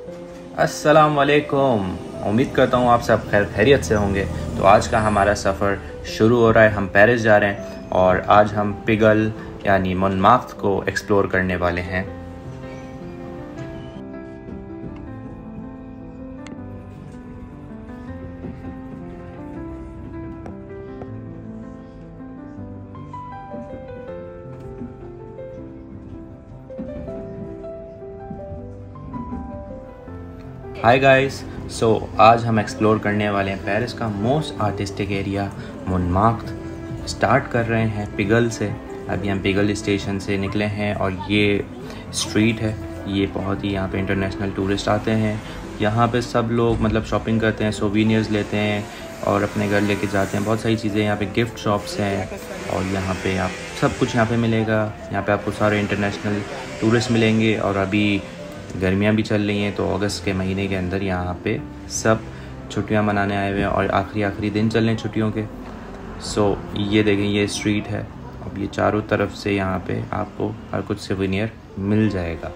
अस्सलाम वालेकुम। उम्मीद करता हूँ आप सब खैरियत से होंगे। तो आज का हमारा सफ़र शुरू हो रहा है। हम पेरिस जा रहे हैं और आज हम पिगल यानी मोंमार्त्र को एक्सप्लोर करने वाले हैं। हाय गाइस, आज हम एक्सप्लोर करने वाले हैं पेरिस का मोस्ट आर्टिस्टिक एरिया मोंमार्त्र। स्टार्ट कर रहे हैं पिगल से। अभी हम पिगल स्टेशन से निकले हैं और ये स्ट्रीट है। ये बहुत ही यहाँ पे इंटरनेशनल टूरिस्ट आते हैं। यहाँ पे सब लोग मतलब शॉपिंग करते हैं, सोवीनियर्स लेते हैं और अपने घर लेके जाते हैं। बहुत सारी चीज़ें यहाँ पे, गिफ्ट शॉप्स हैं और यहाँ पे आप सब कुछ यहाँ पे मिलेगा। यहाँ पे आपको सारे इंटरनेशनल टूरिस्ट मिलेंगे और अभी गर्मियाँ भी चल रही हैं तो अगस्त के महीने के अंदर यहाँ पे सब छुट्टियाँ मनाने आए हुए हैं और आखिरी दिन चल रहे हैं छुट्टियों के। ये देखें, ये स्ट्रीट है। अब ये चारों तरफ से यहाँ पे आपको हर कुछ सोवेनियर मिल जाएगा।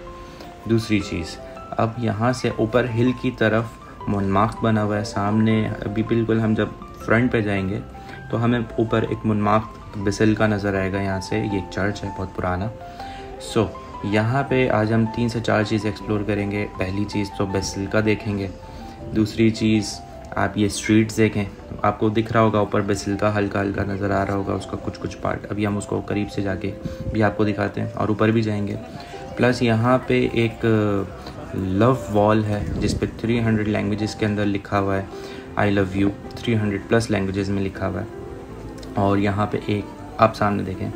दूसरी चीज़, अब यहाँ से ऊपर हिल की तरफ मोंमार्त्र बना हुआ है सामने। अभी बिल्कुल हम जब फ्रंट पे जाएंगे तो हमें ऊपर एक मोंमार्त्र बेसिलिका नज़र आएगा। यहाँ से ये एक चर्च है बहुत पुराना। यहाँ पे आज हम 3 से 4 चीज़ एक्सप्लोर करेंगे। पहली चीज़ तो बेसिलिका देखेंगे। दूसरी चीज़, आप ये स्ट्रीट्स देखें, आपको दिख रहा होगा ऊपर बेसिलिका हल्का हल्का नज़र आ रहा होगा, उसका कुछ पार्ट। अभी हम उसको करीब से जाके भी आपको दिखाते हैं और ऊपर भी जाएंगे। प्लस यहाँ पे एक लव वॉल है जिस पे 300 लैंग्वेजेस के अंदर लिखा हुआ है आई लव यू। 300+ लैंग्वेजेस में लिखा हुआ है। और यहाँ पे एक आप सामने देखें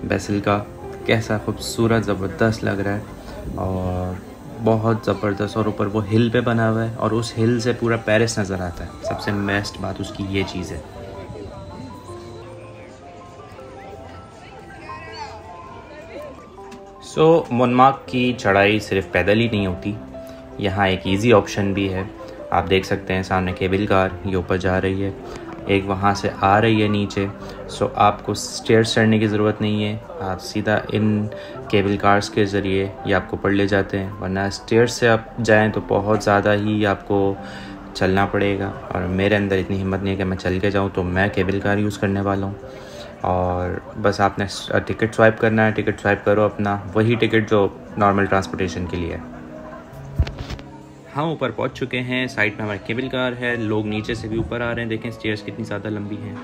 बेसिलिका कैसा खूबसूरत ज़बरदस्त लग रहा है और बहुत ज़बरदस्त। और ऊपर वो हिल पे बना हुआ है और उस हिल से पूरा पेरिस नज़र आता है। सबसे बेस्ट बात उसकी ये चीज़ है। मोंमार्त्र की चढ़ाई सिर्फ पैदल ही नहीं होती, यहाँ एक इजी ऑप्शन भी है। आप देख सकते हैं सामने केबल कार ये ऊपर जा रही है, एक वहाँ से आ रही है नीचे। आपको स्टेयर्स चढ़ने की ज़रूरत नहीं है, आप सीधा इन केबल कार्स के ज़रिए ये आपको पड़ ले जाते हैं। वरना स्टेयर्स से आप जाएं तो बहुत ज़्यादा ही आपको चलना पड़ेगा और मेरे अंदर इतनी हिम्मत नहीं है कि मैं चल के जाऊं, तो मैं केबल कार यूज़ करने वाला हूं। और बस आपने टिकट स्वाइप करना है, टिकट स्वाइप करो अपना, वही टिकट जो नॉर्मल ट्रांसपोर्टेशन के लिए है। हम ऊपर पहुंच चुके हैं। साइड में हमारी केबल कार है, लोग नीचे से भी ऊपर आ रहे हैं। देखें स्टेयर्स कितनी ज़्यादा लंबी हैं।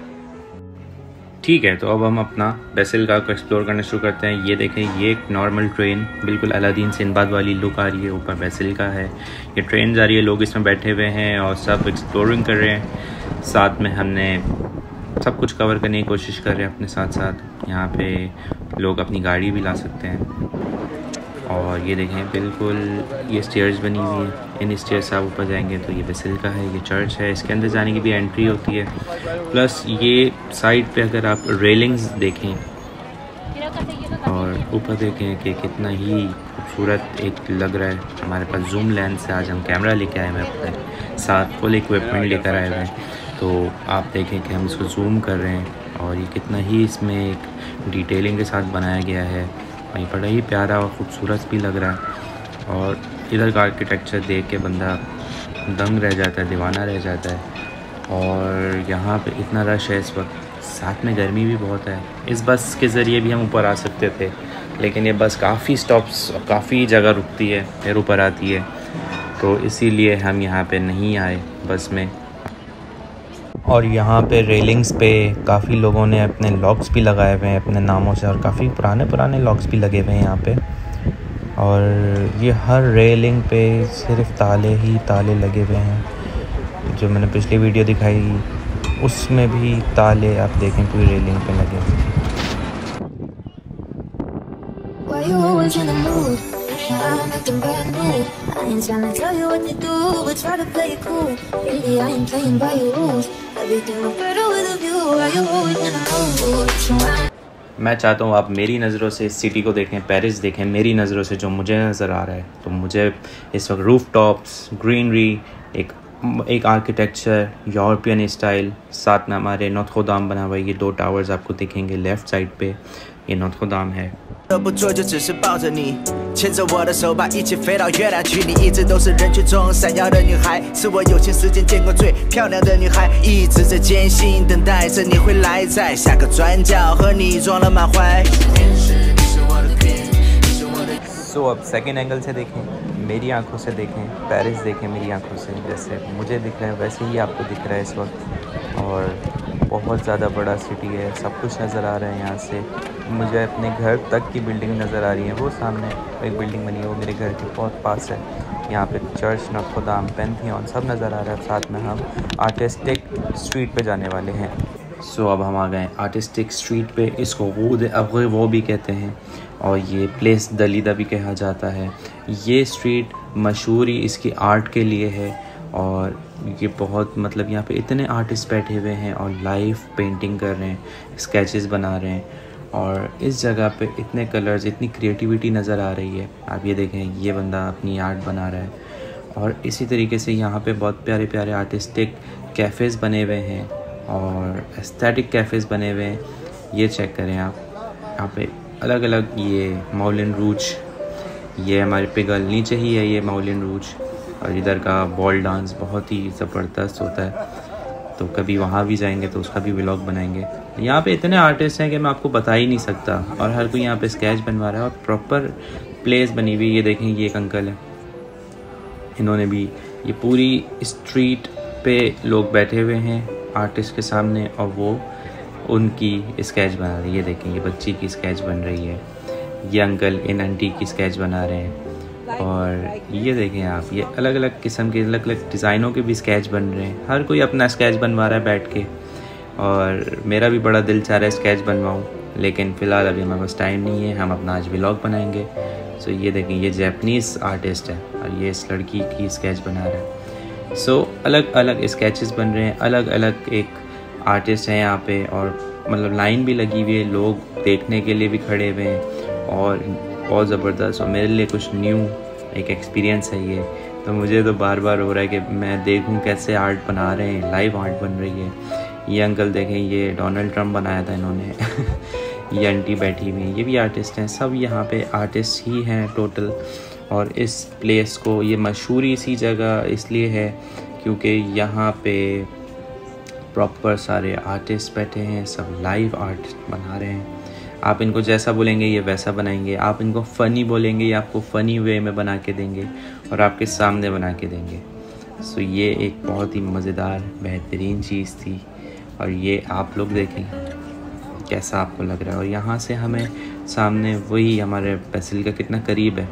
ठीक है, तो अब हम अपना बेसिलिका को एक्सप्लोर करना शुरू करते हैं। ये देखें, ये एक नॉर्मल ट्रेन, बिल्कुल अलादीन सिंबाद वाली लुक आ रही है। ऊपर बेसिलिका है, ये ट्रेन जा रही है, लोग इसमें बैठे हुए हैं और सब एक्सप्लोरिंग कर रहे हैं। साथ में हमने सब कुछ कवर करने की कोशिश कर रहे हैं अपने साथ साथ। यहाँ पे लोग अपनी गाड़ी भी ला सकते हैं। और ये देखें बिल्कुल ये स्टेयर्स बनी हुई है। इन स्टेयर्स से आप ऊपर जाएंगे तो ये बेसिलिका है, ये चर्च है। इसके अंदर जाने की भी एंट्री होती है। प्लस ये साइड पे अगर आप रेलिंग्स देखें और ऊपर देखें कि कितना ही खूबसूरत एक लग रहा है। हमारे पास जूम लेंस से आज हम कैमरा लेके आए हैं, अपने साथ फुल इक्विपमेंट लेकर आए हुए हैं। तो आप देखें कि हम इसको जूम कर रहे हैं और ये कितना ही इसमें एक डिटेलिंग के साथ बनाया गया है। और ये बड़ा ही प्यारा और ख़ूबसूरत भी लग रहा है। और इधर का आर्किटेक्चर देख के बंदा दंग रह जाता है, दीवाना रह जाता है। और यहाँ पे इतना रश है इस वक्त, साथ में गर्मी भी बहुत है। इस बस के ज़रिए भी हम ऊपर आ सकते थे, लेकिन ये बस काफ़ी स्टॉप्स और काफ़ी जगह रुकती है फिर ऊपर आती है, तो इसीलिए हम यहाँ पे नहीं आए बस में। और यहाँ पे रेलिंग्स पे काफ़ी लोगों ने अपने लॉक्स भी लगाए हुए हैं अपने नामों से, और काफ़ी पुराने लॉक्स भी लगे हुए हैं यहाँ पे। और ये हर रेलिंग पे सिर्फ ताले ही ताले लगे हुए हैं। जो मैंने पिछली वीडियो दिखाई उसमें भी ताले आप देखें पूरी रेलिंग पे लगे हुए हैं। मैं चाहता हूँ आप मेरी नज़रों से इस सिटी को देखें, पेरिस देखें मेरी नज़रों से, जो मुझे नज़र आ रहा है। तो मुझे इस वक्त रूफ टॉप्स, ग्रीनरी, एक आर्किटेक्चर यूरोपियन स्टाइल, साथ में हमारे नोत्र दाम बना हुआ है। ये 2 टावर्स आपको दिखेंगे लेफ़्ट साइड पे, ये नोत्र दाम है। 不做就只是抱着你，牵着我的手，把一起飞到月亮去。你一直都是人群中闪耀的女孩，是我有生之年见过最漂亮的女孩，一直在艰辛等待着你会来，在下个转角和你撞了满怀。So अब सेकेंड एंगल से देखें, मेरी आंखों से देखें, पेरिस देखें मेरी आंखों से, जैसे मुझे दिख रहा है वैसे ही आपको दिख रहा है इस वक्त। और बहुत ज़्यादा बड़ा सिटी है, सब कुछ नज़र आ रहा है यहाँ से। मुझे अपने घर तक की बिल्डिंग नज़र आ रही है, वो सामने एक बिल्डिंग बनी है वो मेरे घर के बहुत पास है। यहाँ पे चर्च, नोत्र दाम, पैंथियन सब नज़र आ रहा है। साथ में हम आर्टिस्टिक स्ट्रीट पे जाने वाले हैं। सो अब हम आ गए आर्टिस्टिक स्ट्रीट पे, इसको वो भी कहते हैं और ये प्लेस दलीदा भी कहा जाता है। ये स्ट्रीट मशहूर ही इसकी आर्ट के लिए है और ये बहुत मतलब यहाँ पे इतने आर्टिस्ट बैठे हुए हैं और लाइव पेंटिंग कर रहे हैं, स्केचेस बना रहे हैं और इस जगह पे इतने कलर्स, इतनी क्रिएटिविटी नज़र आ रही है। आप ये देखें, ये बंदा अपनी आर्ट बना रहा है और इसी तरीके से यहाँ पे बहुत प्यारे प्यारे आर्टिस्टिक कैफ़ेज़ बने हुए हैं और एस्थेटिक कैफ़ेज़ बने हुए हैं। ये चेक करें आप, यहाँ पे अलग अलग, ये मौलिन रूज, ये हमारे पिगल नीचे ही है ये मौलिन रूज, और इधर का बॉल डांस बहुत ही ज़बरदस्त होता है, तो कभी वहाँ भी जाएंगे तो उसका भी व्लॉग बनाएंगे। यहाँ पे इतने आर्टिस्ट हैं कि मैं आपको बता ही नहीं सकता और हर कोई यहाँ पे स्केच बनवा रहा है और प्रॉपर प्लेस बनी हुई। ये देखें, ये एक अंकल है, इन्होंने भी ये पूरी स्ट्रीट पे लोग बैठे हुए हैं आर्टिस्ट के सामने और वो उनकी स्केच बना रही है। ये देखें, ये बच्ची की स्केच बन रही है, ये अंकल इन आंटी की स्केच बना रहे हैं और ये देखें आप, ये अलग अलग किस्म के अलग अलग डिज़ाइनों के भी स्केच बन रहे हैं। हर कोई अपना स्केच बनवा रहा है बैठ के और मेरा भी बड़ा दिल चाह रहा है स्केच बनवाऊँ, लेकिन फ़िलहाल अभी हमारे पास टाइम नहीं है। हम अपना आज व्लॉग बनाएंगे। सो ये देखें, ये जैपनीज़ आर्टिस्ट है और ये इस लड़की की स्केच बना रहा है। सो अलग अलग स्केचेस बन रहे हैं, अलग अलग एक आर्टिस्ट हैं यहाँ पे और मतलब लाइन भी लगी हुई है, लोग देखने के लिए भी खड़े हुए हैं और बहुत ज़बरदस्त। और मेरे लिए कुछ न्यू एक एक्सपीरियंस है ये, तो मुझे तो बार बार हो रहा है कि मैं देखूं कैसे आर्ट बना रहे हैं, लाइव आर्ट बन रही है। ये अंकल देखें, ये डोनाल्ड ट्रम्प बनाया था इन्होंने ये आंटी बैठी हुई है, ये भी आर्टिस्ट हैं। सब यहाँ पे आर्टिस्ट ही हैं टोटल। और इस प्लेस को, ये मशहूरी सी जगह इसलिए है क्योंकि यहाँ पे प्रॉपर सारे आर्टिस्ट बैठे हैं, सब लाइव आर्ट बना रहे हैं। आप इनको जैसा बोलेंगे ये वैसा बनाएंगे, आप इनको फ़नी बोलेंगे ये आपको फ़नी वे में बना के देंगे और आपके सामने बना के देंगे। सो ये एक बहुत ही मज़ेदार बेहतरीन चीज़ थी और ये आप लोग देखें कैसा आपको लग रहा है। और यहाँ से हमें सामने वही हमारे बेसिल का कितना करीब है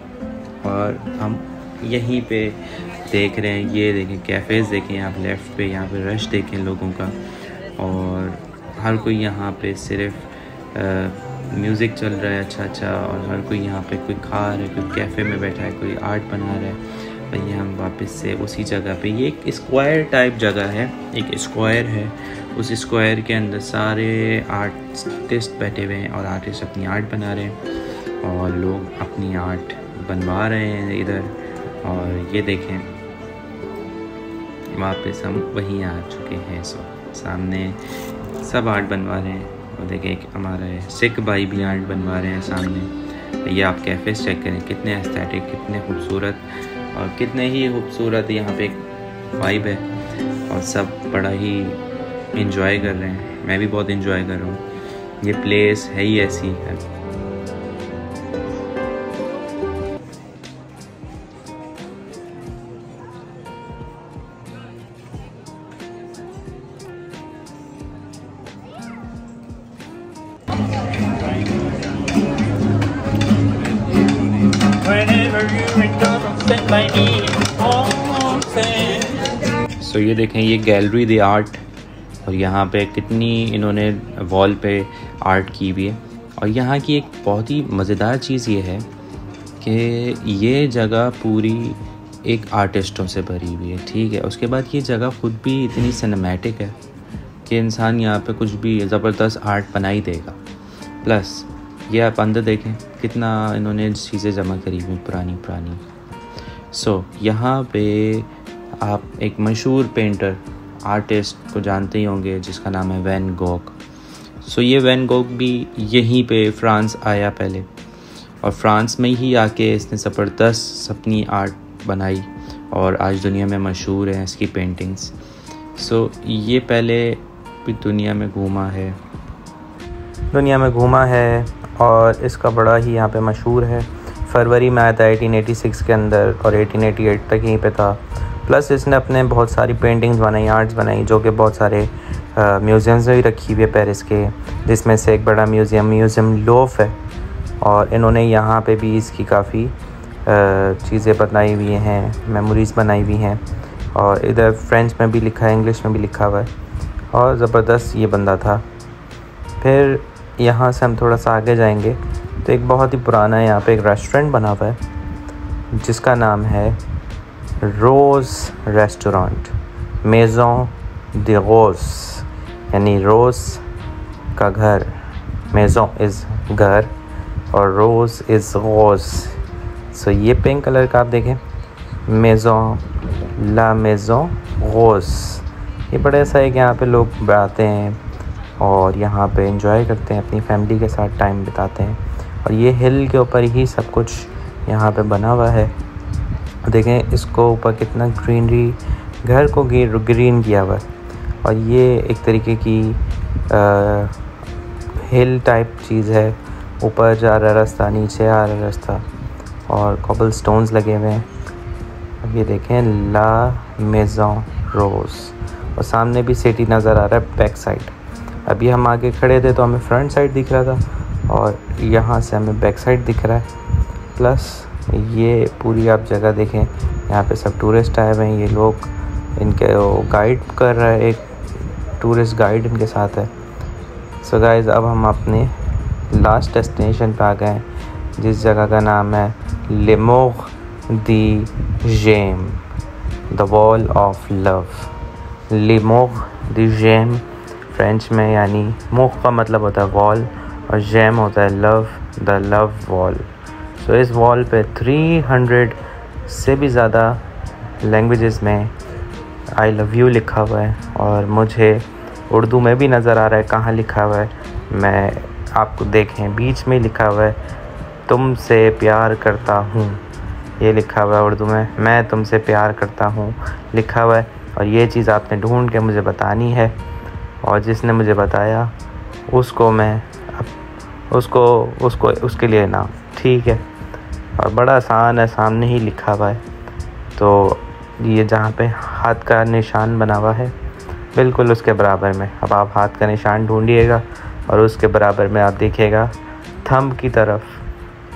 और हम यहीं पे देख रहे हैं। ये देखें कैफ़ेज़ देखें आप लेफ़्ट पे, यहाँ पे रश देखें लोगों का और हर कोई यहाँ पे सिर्फ म्यूज़िक चल रहा है अच्छा और हर कोई यहाँ पे कोई खा रहा है, कोई कैफ़े में बैठा है, कोई आर्ट बना रहा है। वही हम वापस से उसी जगह पे, ये एक स्क्वायर टाइप जगह है, एक स्क्वायर है, उस स्क्वायर के अंदर सारे आर्टिस्ट बैठे हुए हैं और आर्टिस्ट अपनी आर्ट बना रहे हैं और लोग अपनी आर्ट बनवा रहे हैं इधर। और ये देखें वापस हम वहीं आ चुके हैं। सो सामने सब आर्ट बनवा रहे हैं और देखें एक हमारे सिख भाई भी आर्ट बनवा रहे हैं सामने। ये आप कैफ़ेज़ चेक करें कितने एस्थेटिक, कितने खूबसूरत और कितने ही खूबसूरत यहाँ पे एक वाइब है और सब बड़ा ही इंजॉय कर रहे हैं। मैं भी बहुत इंजॉय कर रहा हूँ, ये प्लेस है ही ऐसी है। सो ये देखें, ये गैलरी द आर्ट और यहाँ पे कितनी इन्होंने वॉल पे आर्ट की हुई है। और यहाँ की एक बहुत ही मज़ेदार चीज़ ये है कि ये जगह पूरी एक आर्टिस्टों से भरी हुई है, ठीक है। उसके बाद ये जगह ख़ुद भी इतनी सिनेमैटिक है कि इंसान यहाँ पे कुछ भी ज़बरदस्त आर्ट बना ही देगा। प्लस ये आप अंदर देखें कितना इन्होंने चीज़ें जमा करी हुई पुरानी। सो यहाँ पे आप एक मशहूर पेंटर आर्टिस्ट को जानते ही होंगे जिसका नाम है वैन गोग। सो ये वैन गोग भी यहीं पे फ्रांस आया पहले और फ्रांस में ही आके इसने ज़बरदस्त अपनी आर्ट बनाई और आज दुनिया में मशहूर है इसकी पेंटिंग्स। सो ये पहले भी दुनिया में घूमा है और इसका बड़ा ही यहाँ पे मशहूर है। फरवरी में आया था 1886 के अंदर और 1888 तक यहीं पे था। प्लस इसने अपने बहुत सारी पेंटिंग्स बनाई, आर्ट्स बनाई, जो कि बहुत सारे म्यूज़ियम्स में भी रखी हुई है पेरिस के, जिसमें से एक बड़ा म्यूज़ियम लोफ है। और इन्होंने यहाँ पे भी इसकी काफ़ी चीज़ें बनाई हुई हैं, मेमोरीज़ बनाई हुई हैं। और इधर फ्रेंच में भी लिखा है, इंग्लिश में भी लिखा हुआ है और ज़बरदस्त ये बंदा था। फिर यहाँ से हम थोड़ा सा आगे जाएंगे तो एक बहुत ही पुराना यहाँ पे एक रेस्टोरेंट बना हुआ है जिसका नाम है रोज़ रेस्टोरेंट, मेज़ों दे रोज़, यानी रोज़ का घर। मेज़ों इज़ घर और रोज़ इज़ रोज़। सो ये पिंक कलर का आप देखें, मेज़ों, ला मेज़ों रोज़। ये बड़ा ऐसा है कि यहाँ पे लोग आते हैं और यहाँ पे एंजॉय करते हैं, अपनी फैमिली के साथ टाइम बिताते हैं। और ये हिल के ऊपर ही सब कुछ यहाँ पे बना हुआ है। देखें इसको ऊपर कितना ग्रीनरी, घर को ग्रीन किया हुआ है। और ये एक तरीके की हिल टाइप चीज़ है, ऊपर जा रहा रास्ता, नीचे आ रहा रास्ता और कॉबल स्टोन्स लगे हुए हैं। अब ये देखें ला मेज़ों रोज़ और सामने भी सिटी नज़र आ रहा है बैक साइड। अभी हम आगे खड़े थे तो हमें फ्रंट साइड दिख रहा था और यहाँ से हमें बैक साइड दिख रहा है। प्लस ये पूरी आप जगह देखें, यहाँ पे सब टूरिस्ट आए हुए हैं। ये लोग इनके गाइड कर रहा है, एक टूरिस्ट गाइड इनके साथ है। सो गाइस अब हम अपने लास्ट डेस्टिनेशन पे आ गए हैं जिस जगह का नाम है Le Mur des Je t'aime, the wall of love. Le Mur des GeM French में, यानी मुख का मतलब होता है वॉल और जेम होता है लव, द लव वॉल। सो इस वॉल पे 300 से भी ज़्यादा लैंग्वेजेस में आई लव यू लिखा हुआ है। और मुझे उर्दू में भी नज़र आ रहा है कहाँ लिखा हुआ है, मैं आपको देखें बीच में लिखा हुआ है तुमसे प्यार करता हूँ, ये लिखा हुआ है उर्दू में, मैं तुमसे प्यार करता हूँ लिखा हुआ है। और ये चीज़ आपने ढूंढ के मुझे बतानी है और जिसने मुझे बताया उसको मैं उसके लिए ना, ठीक है। और बड़ा आसान है, सामने ही लिखा हुआ है। तो ये जहाँ पे हाथ का निशान बना हुआ है बिल्कुल उसके बराबर में, अब आप हाथ का निशान ढूंढिएगा और उसके बराबर में आप देखिएगा थंब की तरफ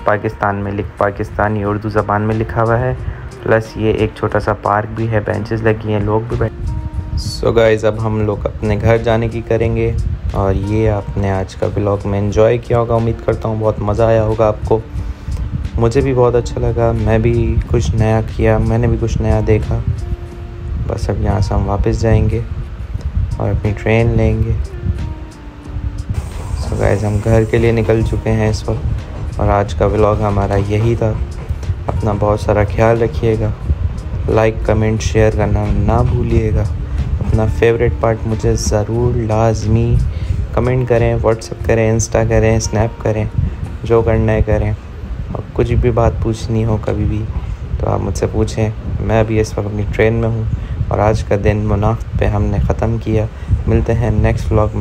पाकिस्तानी उर्दू ज़बान में लिखा हुआ है। प्लस ये एक छोटा सा पार्क भी है, बेंचेस लगी हैं, लोग भी बैठे। सो गाइज़ अब हम लोग अपने घर जाने की करेंगे। और ये आपने आज का व्लॉग में एंजॉय किया होगा, उम्मीद करता हूँ बहुत मज़ा आया होगा आपको। मुझे भी बहुत अच्छा लगा, मैं भी कुछ नया किया, मैंने भी कुछ नया देखा। बस अब यहाँ से हम वापस जाएंगे और अपनी ट्रेन लेंगे। सो गाइज़ हम घर के लिए निकल चुके हैं इस वक्त और आज का व्लॉग हमारा यही था। अपना बहुत सारा ख्याल रखिएगा, लाइक कमेंट शेयर करना ना भूलिएगा। अपना फेवरेट पार्ट मुझे ज़रूर लाजमी कमेंट करें, व्हाट्सएप करें, इंस्टा करें, स्नैप करें, जो करना है करें। और कुछ भी बात पूछनी हो कभी भी तो आप मुझसे पूछें। मैं अभी इस वक्त अपनी ट्रेन में हूँ और आज का दिन मुनाफ्त पे हमने ख़त्म किया। मिलते हैं नेक्स्ट व्लॉग में।